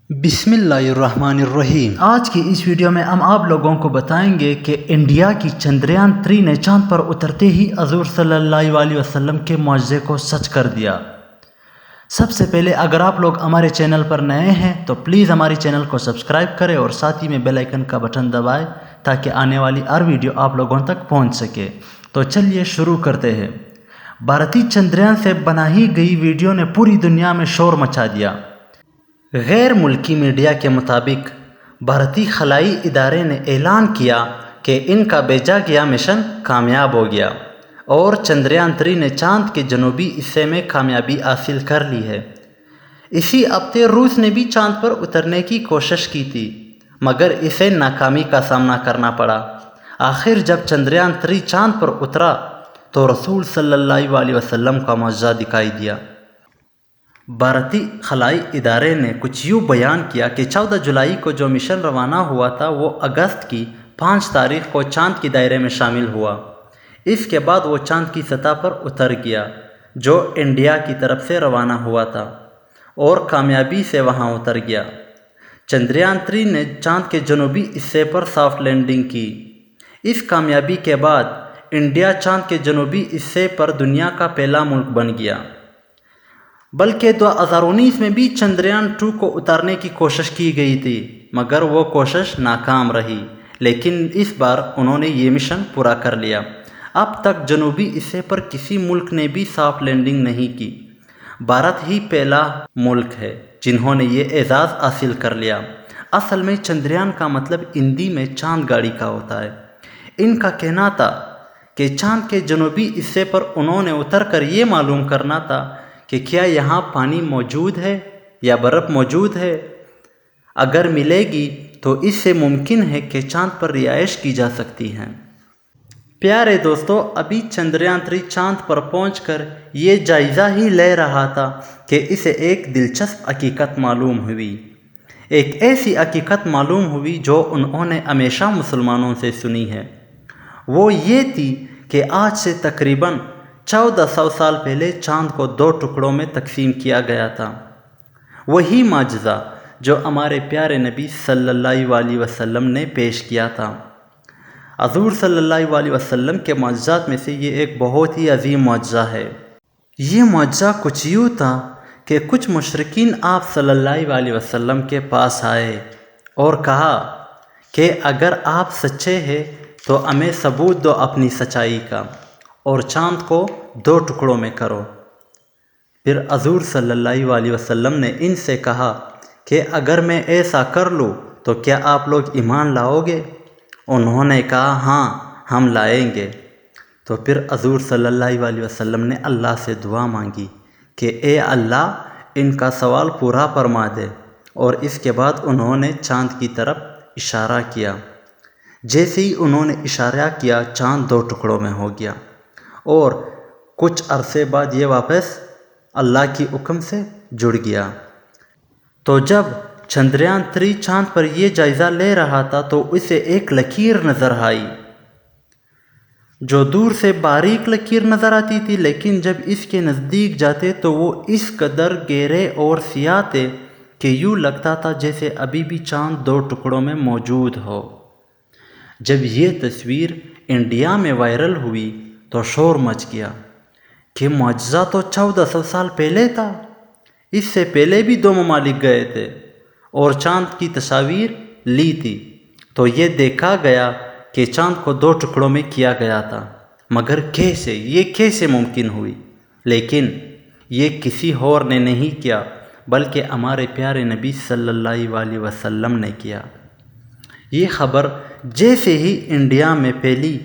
بسم اللہ الرحمن الرحیم۔ آج کی اس ویڈیو میں ہم آپ لوگوں کو بتائیں گے کہ انڈیا کی چندریان 3 نے چاند پر اترتے ہی حضور صلی اللہ علیہ وسلم کے معجزے کو سچ کر دیا۔ سب سے پہلے اگر آپ لوگ ہمارے چینل پر نئے ہیں تو پلیز ہمارے چینل کو سبسکرائب کریں اور ساتھ ہی میں بیل آئیکن کا بٹن دبائیں تاکہ آنے والی ہر ویڈیو آپ لوگوں تک پہنچ سکے۔ تو چلیے شروع کرتے ہیں۔ بھارتی چندریان سے بنائی گئی ویڈیو نے پوری دنیا میں شور مچا دیا۔ غیر ملکی میڈیا کے مطابق بھارتی خلائی ادارے نے اعلان کیا کہ ان کا بھیجا گیا مشن کامیاب ہو گیا اور چندریان 3 نے چاند کے جنوبی حصے میں کامیابی حاصل کر لی ہے۔ اسی ہفتے روس نے بھی چاند پر اترنے کی کوشش کی تھی مگر اسے ناکامی کا سامنا کرنا پڑا۔ آخر جب چندریان 3 چاند پر اترا تو رسول صلی اللہ علیہ وسلم کا معجزہ دکھائی دیا۔ بھارتی خلائی ادارے نے کچھ یوں بیان کیا کہ 14 جولائی کو جو مشن روانہ ہوا تھا وہ اگست کی 5 تاریخ کو چاند کے دائرے میں شامل ہوا۔ اس کے بعد وہ چاند کی سطح پر اتر گیا جو انڈیا کی طرف سے روانہ ہوا تھا اور کامیابی سے وہاں اتر گیا۔ چندریان 3 نے چاند کے جنوبی حصے پر سافٹ لینڈنگ کی۔ اس کامیابی کے بعد انڈیا چاند کے جنوبی حصے پر دنیا کا پہلا ملک بن گیا۔ بلکہ 2019 میں بھی چندریان 2 کو اتارنے کی کوشش کی گئی تھی مگر وہ کوشش ناکام رہی، لیکن اس بار انہوں نے یہ مشن پورا کر لیا۔ اب تک جنوبی حصے پر کسی ملک نے بھی سافٹ لینڈنگ نہیں کی۔ بھارت ہی پہلا ملک ہے جنہوں نے یہ اعزاز حاصل کر لیا۔ اصل میں چندریان کا مطلب ہندی میں چاند گاڑی کا ہوتا ہے۔ ان کا کہنا تھا کہ چاند کے جنوبی حصے پر انہوں نے اتر کر یہ معلوم کرنا تھا کہ کیا یہاں پانی موجود ہے یا برف موجود ہے۔ اگر ملے گی تو اس سے ممکن ہے کہ چاند پر رہائش کی جا سکتی ہے۔ پیارے دوستو، ابھی چندریان 3 چاند پر پہنچ کر یہ جائزہ ہی لے رہا تھا کہ اسے ایک دلچسپ حقیقت معلوم ہوئی۔ ایک ایسی حقیقت معلوم ہوئی جو انہوں نے ہمیشہ مسلمانوں سے سنی ہے۔ وہ یہ تھی کہ آج سے تقریباً 1400 سال پہلے چاند کو 2 ٹکڑوں میں تقسیم کیا گیا تھا۔ وہی معجزہ جو ہمارے پیارے نبی صلی اللہ علیہ وسلم نے پیش کیا تھا۔ حضور صلی اللہ علیہ وسلم کے معجزات میں سے یہ ایک بہت ہی عظیم معجزہ ہے۔ یہ معجزہ کچھ یوں تھا کہ کچھ مشرکین آپ صلی اللہ علیہ وسلم کے پاس آئے اور کہا کہ اگر آپ سچے ہیں تو ہمیں ثبوت دو اپنی سچائی کا اور چاند کو 2 ٹکڑوں میں کرو۔ پھر حضور صلی اللہ علیہ وسلم نے ان سے کہا کہ اگر میں ایسا کر لوں تو کیا آپ لوگ ایمان لاؤ گے؟ انہوں نے کہا ہاں ہم لائیں گے۔ تو پھر حضور صلی اللہ علیہ وسلم نے اللہ سے دعا مانگی کہ اے اللہ ان کا سوال پورا فرما دے، اور اس کے بعد انہوں نے چاند کی طرف اشارہ کیا۔ جیسے ہی انہوں نے اشارہ کیا چاند 2 ٹکڑوں میں ہو گیا اور کچھ عرصے بعد یہ واپس اللہ کی حکم سے جڑ گیا۔ تو جب چندریان 3 چاند پر یہ جائزہ لے رہا تھا تو اسے ایک لکیر نظر آئی جو دور سے باریک لکیر نظر آتی تھی، لیکن جب اس کے نزدیک جاتے تو وہ اس قدر گہرے اور سیاہ تھے کہ یوں لگتا تھا جیسے ابھی بھی چاند 2 ٹکڑوں میں موجود ہو۔ جب یہ تصویر انڈیا میں وائرل ہوئی تو شور مچ گیا کہ معجزہ تو 1400 سال پہلے تھا۔ اس سے پہلے بھی 2 ممالک گئے تھے اور چاند کی تصاویر لی تھی، تو یہ دیکھا گیا کہ چاند کو 2 ٹکڑوں میں کیا گیا تھا، مگر یہ کیسے ممکن ہوئی؟ لیکن یہ کسی اور نے نہیں کیا بلکہ ہمارے پیارے نبی صلی اللہ علیہ وسلم نے کیا۔ یہ خبر جیسے ہی انڈیا میں پھیلی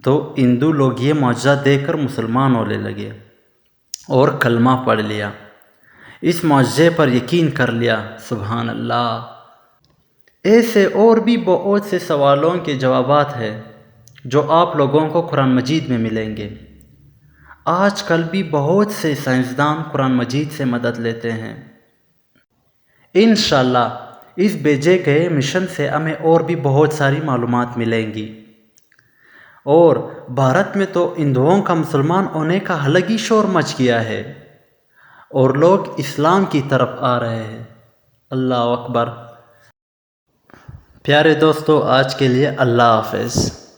تو ہندو لوگ یہ معجزہ دیکھ کر مسلمان ہونے لگے اور کلمہ پڑھ لیا، اس معجزے پر یقین کر لیا۔ سبحان اللہ۔ ایسے اور بھی بہت سے سوالوں کے جوابات ہیں جو آپ لوگوں کو قرآن مجید میں ملیں گے۔ آج کل بھی بہت سے سائنسدان قرآن مجید سے مدد لیتے ہیں۔ انشاءاللہ اس بھیجے گئے مشن سے ہمیں اور بھی بہت ساری معلومات ملیں گی۔ اور بھارت میں تو ہندوؤں کا مسلمان ہونے کا الگ ہی شور مچ گیا ہے اور لوگ اسلام کی طرف آ رہے ہیں۔ اللہ اکبر۔ پیارے دوستو، آج کے لیے اللہ حافظ۔